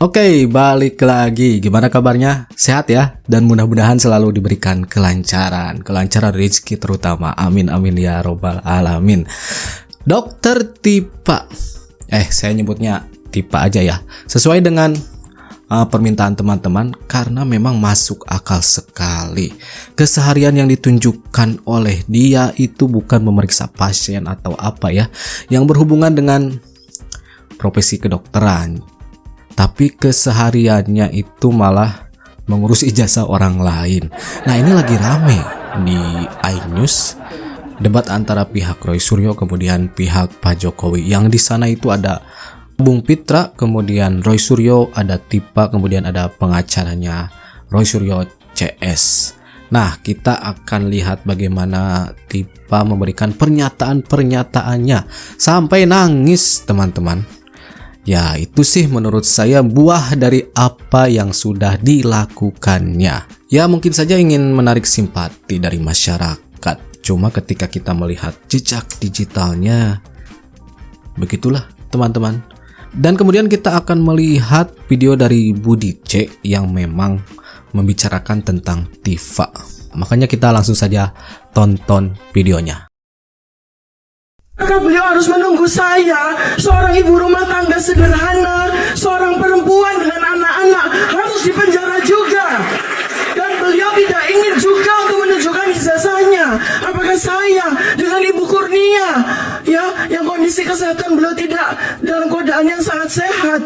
Oke, balik lagi. Gimana kabarnya? Sehat ya? Dan mudah-mudahan selalu diberikan kelancaran rezeki terutama. Amin amin ya robbal alamin. Dokter Tipa. Saya nyebutnya Tipa aja ya. Sesuai dengan permintaan teman-teman karena memang masuk akal sekali. Keseharian yang ditunjukkan oleh dia itu bukan memeriksa pasien atau apa ya, yang berhubungan dengan profesi kedokteran. Tapi kesehariannya itu malah mengurus ijazah orang lain. Nah, ini lagi rame di iNews, debat antara pihak Roy Suryo kemudian pihak Pak Jokowi. Yang di sana itu ada Bung Pitra, kemudian Roy Suryo, ada Tipa, kemudian ada pengacaranya Roy Suryo CS. Nah, kita akan lihat bagaimana Tipa memberikan pernyataan-pernyataannya sampai nangis, teman-teman. Ya, itu sih menurut saya buah dari apa yang sudah dilakukannya. Ya, mungkin saja ingin menarik simpati dari masyarakat. Cuma ketika kita melihat jejak digitalnya, begitulah, teman-teman. Dan kemudian kita akan melihat video dari Budi C yang memang membicarakan tentang Tifa. Makanya kita langsung saja tonton videonya. Maka beliau harus menunggu saya, seorang ibu rumah tangga sederhana, seorang perempuan dengan anak-anak, harus dipenjara juga. Dan beliau tidak ingin juga untuk menunjukkan ijazahnya. Apakah saya dengan Ibu Kurnia, ya, yang kondisi kesehatan beliau tidak dalam keadaan yang sangat sehat,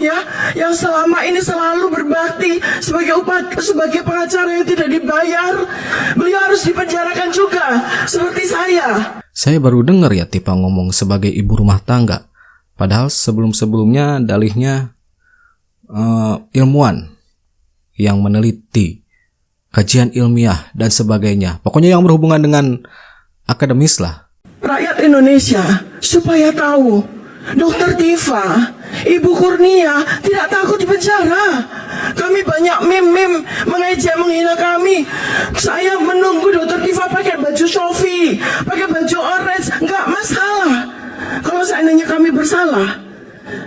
ya, yang selama ini selalu berbakti sebagai pengacara yang tidak dibayar, beliau harus dipenjarakan juga seperti saya. Saya baru dengar ya Tipa ngomong sebagai ibu rumah tangga. Padahal sebelum-sebelumnya dalihnya ilmuwan yang meneliti, kajian ilmiah dan sebagainya. Pokoknya yang berhubungan dengan akademis lah. Rakyat Indonesia supaya tahu, Dokter Tifa, Ibu Kurnia tidak takut di penjara. Kami banyak meme mengejek, menghina kami. Saya menunggu Dokter Tifa pakai baju Shopee, pakai baju orange, nggak masalah. Kalau seandainya kami bersalah,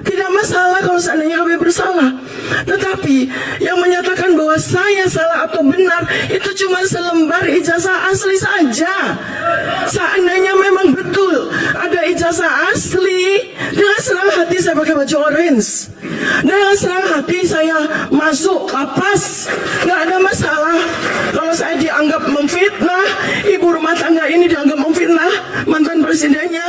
tidak masalah kalau seandainya kami bersalah. Tetapi yang menyatakan bahwa saya salah atau benar itu cuma selembar ijazah asli saja. Seandainya memang betul ada ijazah asli, dengan senang hati saya pakai baju orange, dengan senang hati saya masuk lapas, nggak ada masalah. Kalau saya dianggap memfitnah, ibu rumah tangga ini dianggap memfitnah mantan presidennya,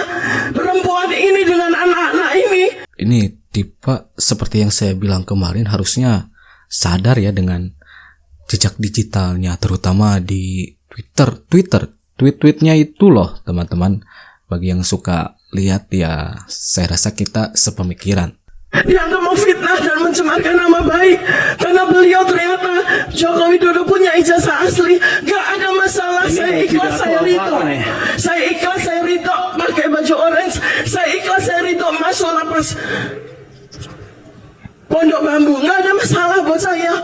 perempuan ini dengan anak-anak ini. Ini Tipa seperti yang saya bilang kemarin harusnya sadar ya dengan jejak digitalnya, terutama di Twitter. Tweet-tweetnya itu loh teman-teman. Bagi yang suka lihat ya, saya rasa kita sepemikiran. Dianggap memfitnah dan mencemarkan nama baik karena beliau ternyata Joko Widodo punya ijazah asli. Gak ada masalah, saya ikhlas, saya ridho. Saya ikhlas, saya ridho pakai baju orange. Saya ikhlas, saya ridho masuk lapas Pondok Bambu. Gak ada masalah buat saya.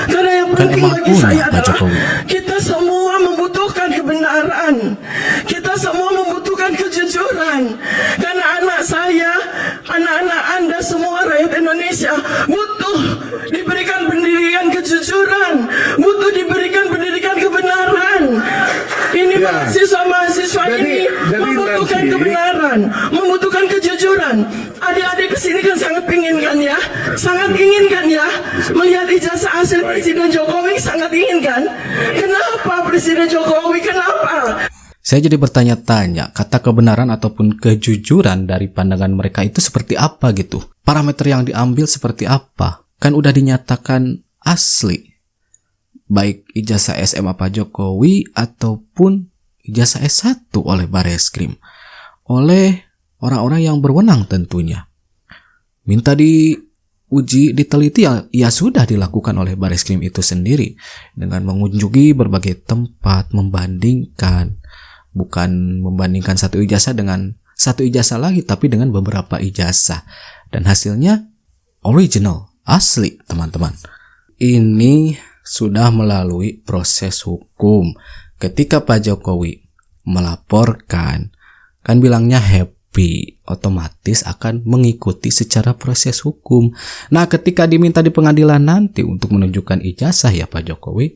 Karena yang penting bagi saya adalah kita semua membutuhkan kebenaran. Kita semua membutuhkan kejujuran. Karena anak saya, anak-anak Anda semua rakyat Indonesia butuh diberikan pendidikan kejujuran, butuh diberikan pendidikan kebenaran. Ini mahasiswa-mahasiswa ini membutuhkan kebenaran, membutuhkan kejujuran. Adik-adik kesini kan sangat inginkan ya, sangat inginkan ya melihat ijazah asli Presiden Jokowi, sangat inginkan. Kenapa Presiden Jokowi? Kenapa? Saya jadi bertanya-tanya, kata kebenaran ataupun kejujuran dari pandangan mereka itu seperti apa gitu? Parameter yang diambil seperti apa? Kan udah dinyatakan asli. Baik ijazah SMA Pak Jokowi ataupun ijazah S1 oleh Bareskrim. Oleh orang-orang yang berwenang tentunya. Minta diuji, diteliti ya sudah dilakukan oleh Bareskrim itu sendiri. Dengan mengunjungi berbagai tempat, membandingkan. Bukan membandingkan satu ijazah dengan satu ijazah lagi, tapi dengan beberapa ijazah. Dan hasilnya original, asli teman-teman. Ini sudah melalui proses hukum. Ketika Pak Jokowi melaporkan, kan bilangnya tapi otomatis akan mengikuti secara proses hukum. Nah, ketika diminta di pengadilan nanti untuk menunjukkan ijazah ya Pak Jokowi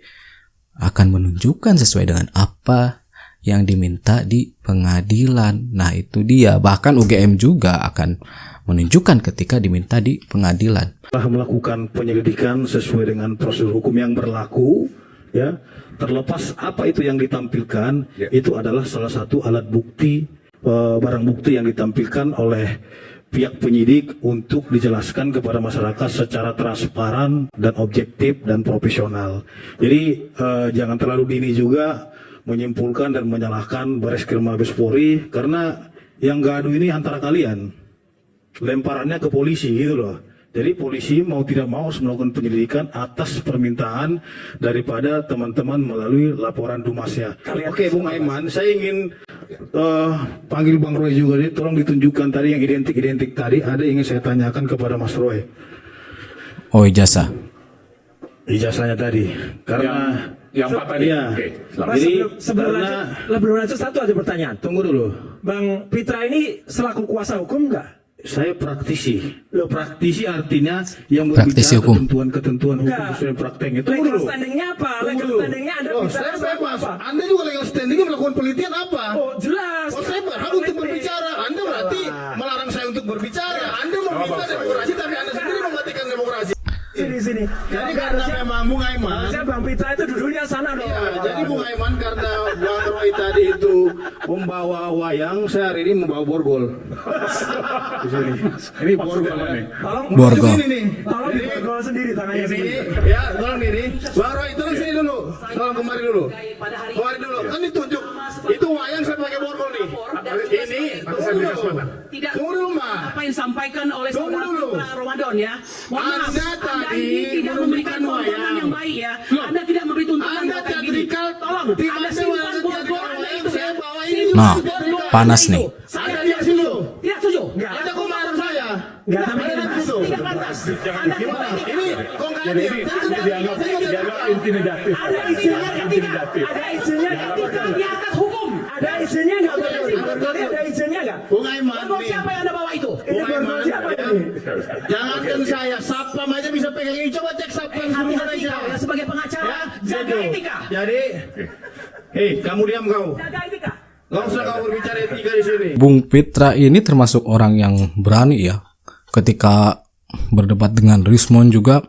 akan menunjukkan sesuai dengan apa yang diminta di pengadilan. Nah, itu dia. Bahkan UGM juga akan menunjukkan ketika diminta di pengadilan. Telah melakukan penyelidikan sesuai dengan prosedur hukum yang berlaku, ya. Terlepas apa itu yang ditampilkan, itu adalah salah satu alat bukti, barang bukti yang ditampilkan oleh pihak penyidik untuk dijelaskan kepada masyarakat secara transparan dan objektif dan profesional. Jadi jangan terlalu dini juga menyimpulkan dan menyalahkan Bareskrim Mabes Polri, karena yang gaduh ini antara kalian. Lemparannya ke polisi gitu loh. Jadi polisi mau tidak mau harus melakukan penyelidikan atas permintaan daripada teman-teman melalui laporan Dumasnya. Oke, Bung Aiman, saya ingin panggil Bang Roy juga nih. Tolong ditunjukkan tadi yang identik-identik tadi. Ada yang ingin saya tanyakan kepada Mas Roy. Oh, ijazah. Ijazahnya tadi. Karena yang Pak tadi. Iya. Jadi sebelum lanjut satu aja pertanyaan. Tunggu dulu. Bang Pitra ini selaku kuasa hukum nggak? Saya praktisi. Praktisi artinya yang Praktisi berbicara hukum. ketentuan hukum sesuai prakteknya. Tunggu Legal dulu. standingnya apa? Legal standingnya Anda Oh, bicara saya selaku bebas. apa? Anda juga legal standingnya melakukan penelitian apa? Oh, jelas. Oh, saya berhak untuk berbicara. Anda berarti melarang saya untuk berbicara. Anda meminta demokrasi, tapi Anda sendiri mematikan demokrasi. Sini. Jadi karena memang Bung Aiman, Harusnya Bang Pitra itu duduknya sana dong. ya, jadi Bung Aiman karena Bang Roy tadi itu membawa wayang, saya hari ini membawa borgol. Di sini. Ini borgol nih. Tolong Borgol. Ini nih. Tolong diborgol sendiri tangannya Ini, sendiri. ya, tolong ini. Bang Roy, tolong sini dulu. Tolong kemari dulu. Kemari dulu. Kan ditunjuk. Itu wayang saya pakai borgol nih. Ini. Tidak Tunggu dulu, Mbak. apa yang disampaikan oleh Tunggu saudara dulu. Putra Ramadan ya. Mohon maaf, Anda Anda tadi ini tidak memberikan menunjukkan tuntunan wayang. yang baik ya. Loh, Anda tidak memberi tuntunan Anda yang kayak gini. teatrikal. Tolong, Di Anda mana simpan wayang borgol teatrikal Anda wayang itu saya ya. bawa ini. Simpan Nah, borgol panas Anda nih. itu. Saya Ada tidak di situ. setuju. Tidak setuju. Ada komandan saya. Nggak, Tidak tapi pantas. situ. Tidak pantas. Anda Gimana? tidak Ini kok nggak adil? dianggap intimidatif. ada izinnya ketika di atas hukum. Ada izinnya nggak? Borgolnya ada izinnya nggak? Bung Aiman Borgol nih. siapa yang Anda bawa itu? Ini borgol siapa ya. ini? Jangankan saya, Sapam aja bisa pegang ini. Coba cek Sapam seluruh Hati-hati Indonesia. kau ya sebagai pengacara. Jaga Gitu. etika. Jadi, hei, kamu diam kau. Jaga etika. Gak usah kau berbicara etika di sini. Bung Pitra ini termasuk orang yang berani ya. Ketika berdebat dengan Rismon juga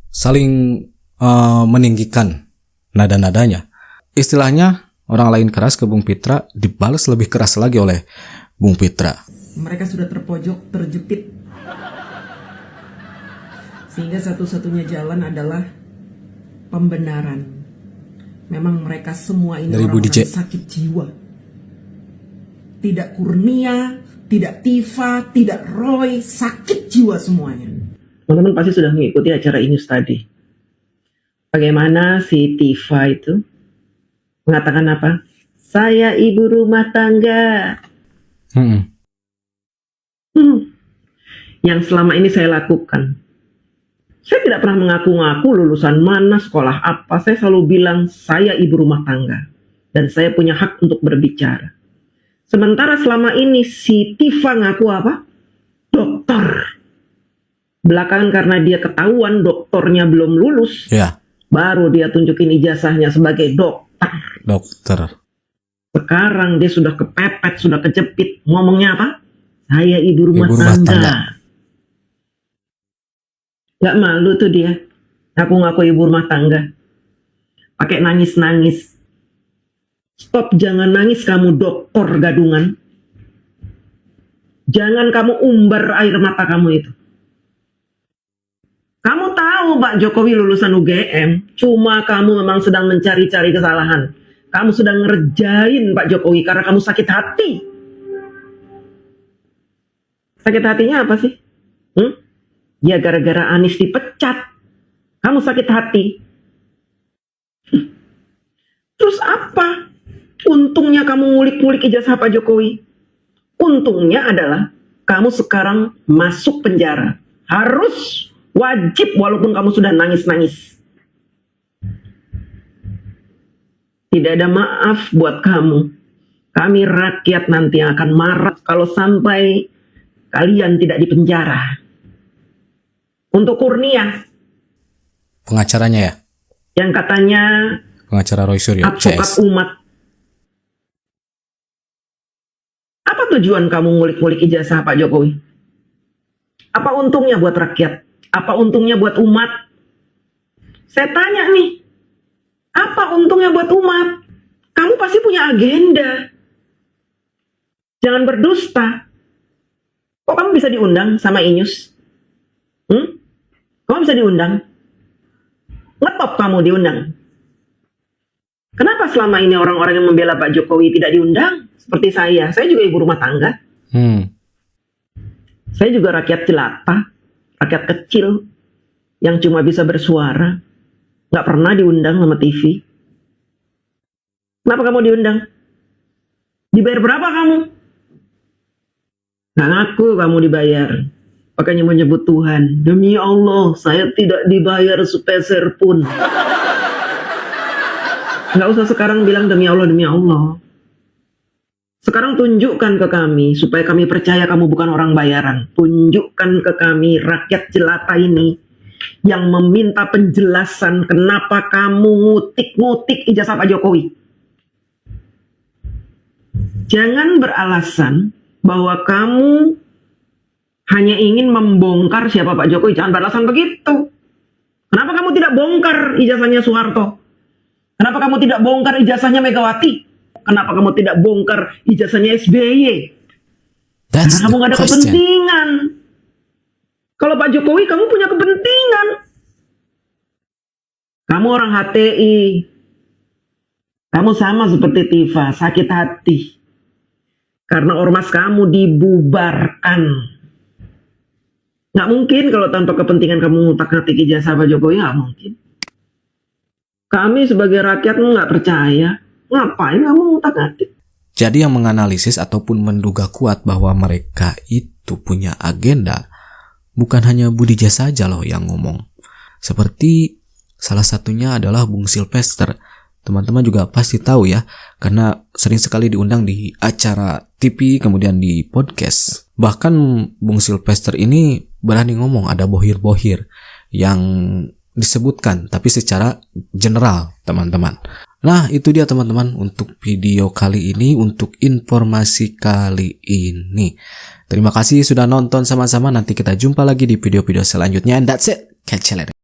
saling meninggikan nada-nadanya. Istilahnya orang lain keras ke Bung Pitra dibalas lebih keras lagi oleh Bung Pitra. Mereka sudah terpojok, terjepit. Sehingga satu-satunya jalan adalah pembenaran. Memang mereka semua ini Dari Budi orang-orang J. sakit jiwa. Tidak Kurnia, tidak Tifa, tidak Roy, sakit jiwa semuanya. Teman-teman pasti sudah mengikuti acara Inus tadi. Bagaimana si Tifa itu mengatakan apa? Saya ibu rumah tangga. Yang selama ini saya lakukan. Saya tidak pernah mengaku-ngaku lulusan mana, sekolah apa. Saya selalu bilang saya ibu rumah tangga. Dan saya punya hak untuk berbicara. Sementara selama ini si Tifa ngaku apa? Dokter. Belakangan karena dia ketahuan dokternya belum lulus. Ya, Baru dia tunjukin ijazahnya sebagai dokter. dokter. Sekarang dia sudah kepepet, sudah kejepit. Ngomongnya apa? Saya ibu rumah, Ibu rumah tangga. tangga. Gak malu tuh dia. Ngaku-ngaku ibu rumah tangga. Pakai nangis-nangis. Stop, jangan nangis kamu dokter gadungan. Jangan kamu umbar air mata kamu itu. Kamu tahu Pak Jokowi lulusan UGM. Cuma kamu memang sedang mencari-cari kesalahan. Kamu sedang ngerjain Pak Jokowi karena kamu sakit hati. Sakit hatinya apa sih? Ya gara-gara Anies dipecat. Kamu sakit hati. Terus apa? Untungnya kamu ngulik-ngulik ijazah Pak Jokowi. Untungnya adalah kamu sekarang masuk penjara. Harus, wajib walaupun kamu sudah nangis-nangis. Tidak ada maaf buat kamu. Kami rakyat nanti akan marah kalau sampai kalian tidak dipenjara. Untuk Kurnia, Pengacaranya ya? yang katanya Pengacara Roy Suryo, advokat CS. umat. Apa tujuan kamu ngulik-ngulik ijazah Pak Jokowi? Apa untungnya buat rakyat? Apa untungnya buat umat? Saya tanya nih, apa untungnya buat umat? Kamu pasti punya agenda. Jangan berdusta. Kok kamu bisa diundang sama Inyus? Kamu bisa diundang? Ngetop kamu diundang? Kenapa selama ini orang-orang yang membela Pak Jokowi tidak diundang? Seperti saya juga ibu rumah tangga. Saya juga rakyat jelata, rakyat kecil yang cuma bisa bersuara, nggak pernah diundang sama TV. Kenapa kamu diundang? Dibayar berapa kamu? Nggak ngaku kamu dibayar. Makanya menyebut Tuhan, demi Allah saya tidak dibayar sepeser pun. Nggak usah sekarang bilang demi Allah, demi Allah. Sekarang tunjukkan ke kami, supaya kami percaya kamu bukan orang bayaran. Tunjukkan ke kami, rakyat jelata ini, yang meminta penjelasan kenapa kamu ngutik-ngutik ijazah Pak Jokowi. Jangan beralasan bahwa kamu hanya ingin membongkar siapa Pak Jokowi. Jangan beralasan begitu. Kenapa kamu tidak bongkar ijazahnya Soeharto? Kenapa kamu tidak bongkar ijazahnya Megawati? Kenapa kamu tidak bongkar ijazahnya SBY? Karena kamu gak ada kepentingan. Kalau Pak Jokowi kamu punya kepentingan. Kamu orang HTI. Kamu sama seperti Tifa, sakit hati. Karena ormas kamu dibubarkan. Gak mungkin kalau tanpa kepentingan kamu ngutak-ngatik ijazah Pak Jokowi, gak mungkin. Kami sebagai rakyat gak percaya. Ngapain kamu ngutak-ngatik? Jadi yang menganalisis ataupun menduga kuat bahwa mereka itu punya agenda, bukan hanya Budija saja loh yang ngomong. Seperti salah satunya adalah Bung Silvester. Teman-teman juga pasti tahu ya, karena sering sekali diundang di acara TV, kemudian di podcast. Bahkan Bung Silvester ini berani ngomong ada bohir-bohir yang disebutkan, tapi secara general, teman-teman. Nah, itu dia teman-teman untuk video kali ini, untuk informasi kali ini. Terima kasih sudah nonton sama-sama. Nanti kita jumpa lagi di video-video selanjutnya. And that's it. Catch you later.